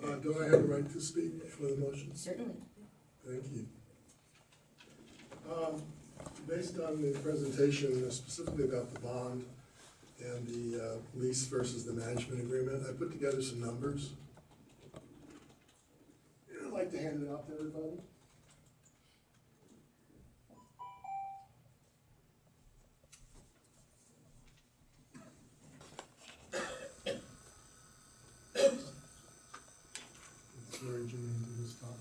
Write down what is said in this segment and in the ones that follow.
Don't I have the right to speak for the motion? Certainly. Thank you. Based on the presentation specifically about the bond and the lease versus the management agreement, I put together some numbers. I'd like to hand it out to everybody. It's very germane to this topic.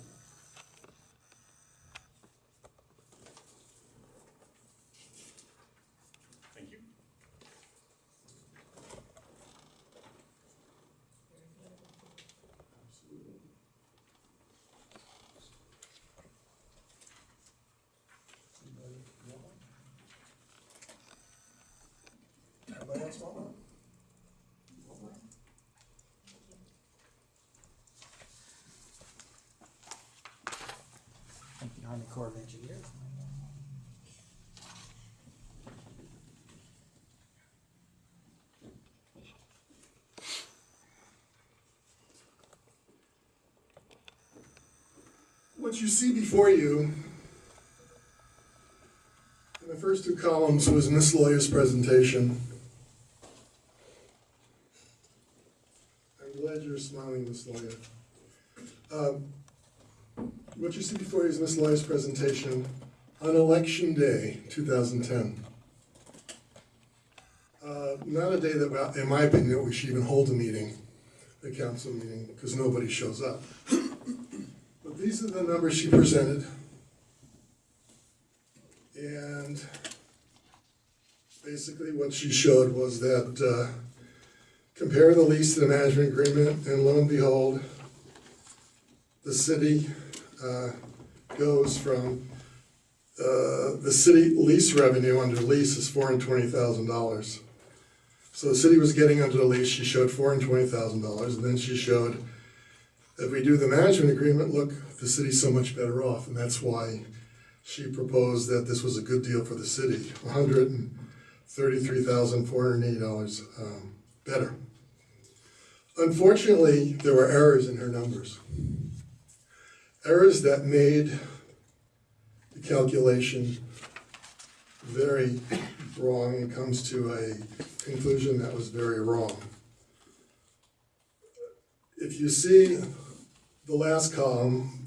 Thank you. Absolutely. Anybody else want one? Thank you, Army Corps of Engineers. What you see before you in the first two columns was Miss Lawyer's presentation. I'm glad you're smiling, Miss Lawyer. What you see before you is Miss Lawyer's presentation on Election Day, 2010. Not a day that, in my opinion, we should even hold a meeting, a council meeting, because nobody shows up. But these are the numbers she presented. And basically what she showed was that compare the lease to the management agreement, and lo and behold, the city goes from, the city lease revenue under lease is $420,000. So the city was getting under the lease, she showed $420,000, and then she showed, if we do the management agreement, look, the city's so much better off, and that's why she proposed that this was a good deal for the city, $133,480 better. Unfortunately, there were errors in her numbers. Errors that made the calculation very wrong and comes to a conclusion that was very wrong. If you see the last column,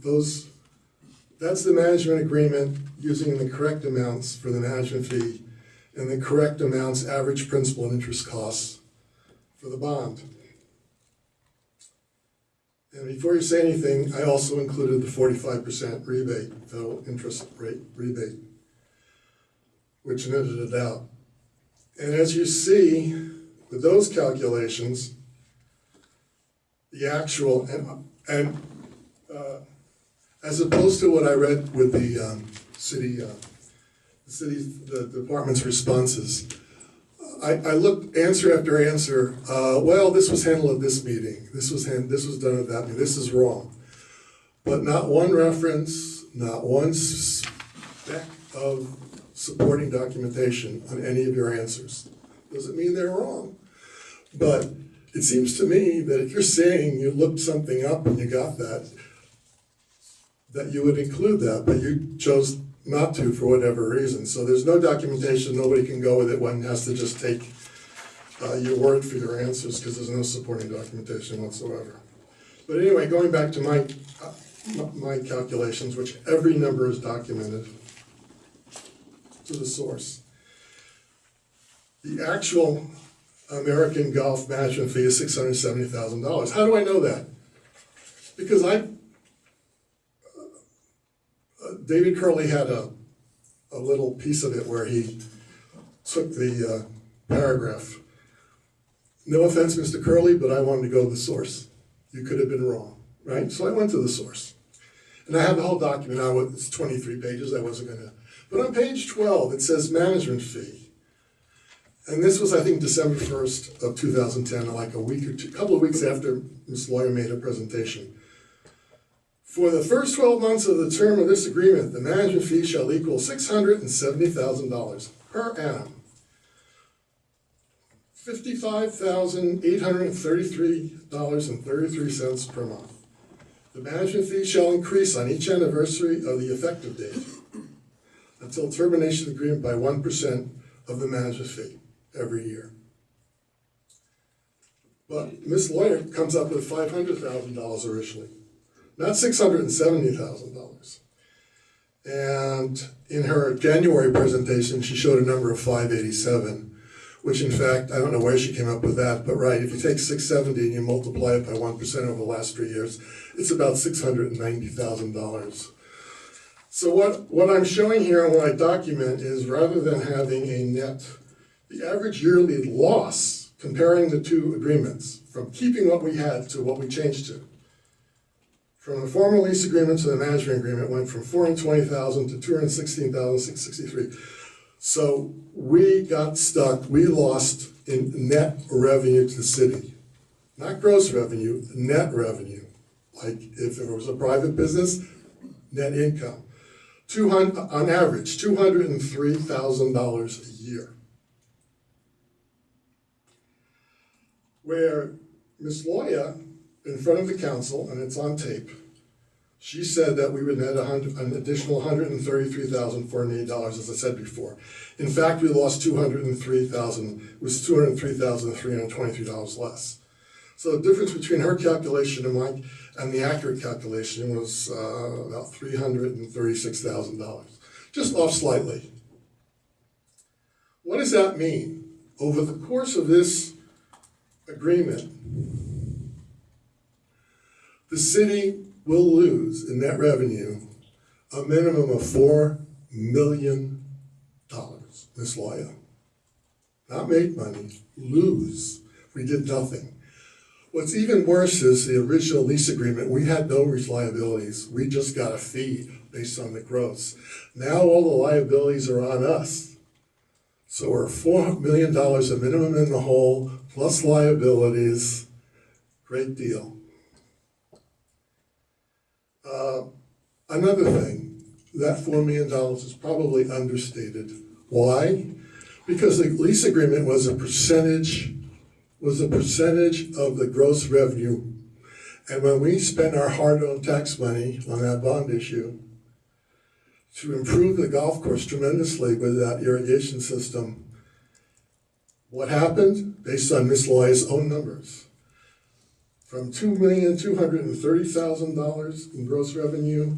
that's the management agreement using the correct amounts for the management fee and the correct amounts average principal and interest costs for the bond. And before you say anything, I also included the 45% rebate, federal interest rate rebate, which netted it out. And as you see, with those calculations, the actual, and as opposed to what I read with the department's responses, I looked answer after answer. Well, this was handled at this meeting. This was done at that meeting. This is wrong, but not one reference, not one speck of supporting documentation on any of your answers. Doesn't mean they're wrong, but it seems to me that if you're saying you looked something up and you got that you would include that, but you chose not to for whatever reason. So there's no documentation, nobody can go with it, one has to just take your word for your answers because there's no supporting documentation whatsoever. But anyway, going back to my calculations, which every number is documented to the source. The actual American Golf management fee is $670,000. How do I know that? Because David Curley had a little piece of it where he took the paragraph. No offense, Mr. Curley, but I wanted to go to the source. You could have been wrong, right? So I went to the source. And I have the whole document now, it's 23 pages, I wasn't gonna. But on page 12, it says management fee. And this was, I think, December 1st of 2010, like a couple of weeks after Ms. Lawyer made her presentation. For the first 12 months of the term of this agreement, the management fee shall equal $670,000 per annum. $55,833.33 per month. The management fee shall increase on each anniversary of the effective date until termination of the agreement by 1% of the management fee every year. But Ms. Lawyer comes up with $500,000 originally, not $670,000. And in her January presentation, she showed a number of 587, which in fact, I don't know where she came up with that, but right, if you take 670 and you multiply it by 1% over the last 3 years, it's about $690,000. So what I'm showing here and what I document is rather than having a net, the average yearly loss, comparing the two agreements, from keeping what we had to what we changed to, from the former lease agreement to the management agreement went from $420,000 to $216,663. So we got stuck, we lost in net revenue to the city. Not gross revenue, net revenue. Like if it was a private business, net income. On average, $203,000 a year. Where Ms. Loya, in front of the council, and it's on tape, she said that we would net an additional $133,408, as I said before. In fact, we lost $203,000. It was $203,323 less. So the difference between her calculation and the accurate calculation was about $336,000, just off slightly. What does that mean? Over the course of this agreement, the city will lose in net revenue a minimum of $4 million, Ms. Loya. Not make money, lose. We did nothing. What's even worse is the original lease agreement, we had no liabilities. We just got a fee based on the gross. Now all the liabilities are on us. So we're $4 million a minimum in the hole, plus liabilities. Great deal. Another thing, that $4 million is probably understated. Why? Because the lease agreement was a percentage of the gross revenue. And when we spent our hard-earned tax money on that bond issue to improve the golf course tremendously with that irrigation system, what happened? Based on Ms. Loya's own numbers, from $2,230,000 in gross revenue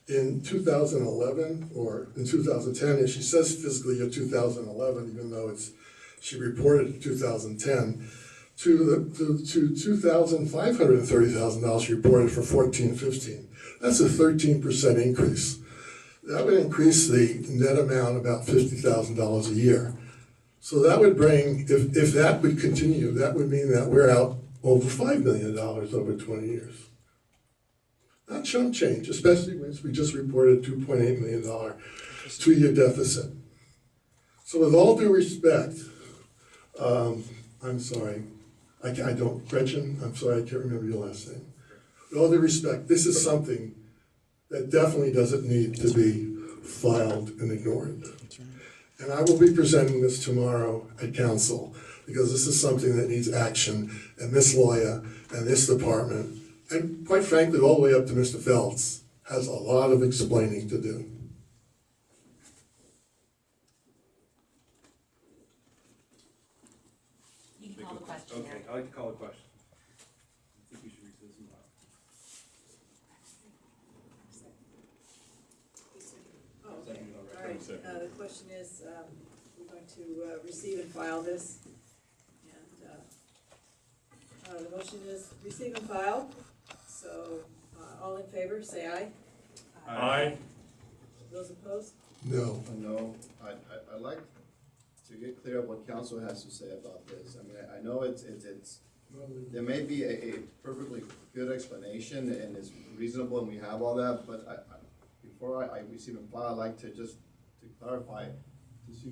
in 2011, or in 2010, and she says fiscal year 2011, even though she reported 2010, to $2,530,000 she reported for 14-15. That's a 13% increase. That would increase the net amount about $50,000 a year. So that would bring, if that would continue, that would mean that we're out over $5 million over 20 years. Not chump change, especially when we just reported $2.8 million 2-year deficit. So with all due respect, I'm sorry, Gretchen, I'm sorry, I can't remember your last name. With all due respect, this is something that definitely doesn't need to be filed and ignored. And I will be presenting this tomorrow at council, because this is something that needs action, and Ms. Loya and this department, and quite frankly, all the way up to Mr. Phelps, has a lot of explaining to do. You can call the question. Okay, I'd like to call a question. I think we should recess and Oh, okay. All right. The question is, we're going to receive and file this. And the motion is receive and file. So all in favor, say aye. Aye. Those opposed? No. No, I'd like to get clear of what council has to say about this. I mean, I know it's there may be a perfectly good explanation and it's reasonable and we have all that, but before I receive and file, I'd like to just to clarify to see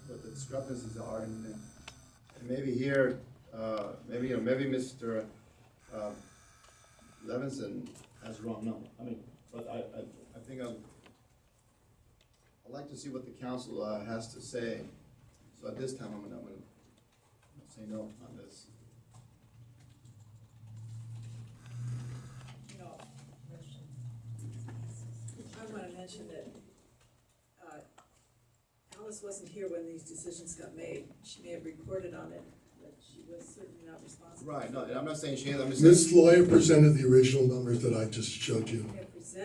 what the discrepancies are, and maybe here, maybe Mr. Levinson has the wrong number. I mean, but I think I'd like to see what the council has to say. So at this time, I'm gonna say no on this. mention that, Alice wasn't here when these decisions got made. She may have reported on it, but she was certainly not responsible. Right, no, and I'm not saying she is, I'm just saying. Ms. Lawyer presented the original numbers that I just showed you. Yeah,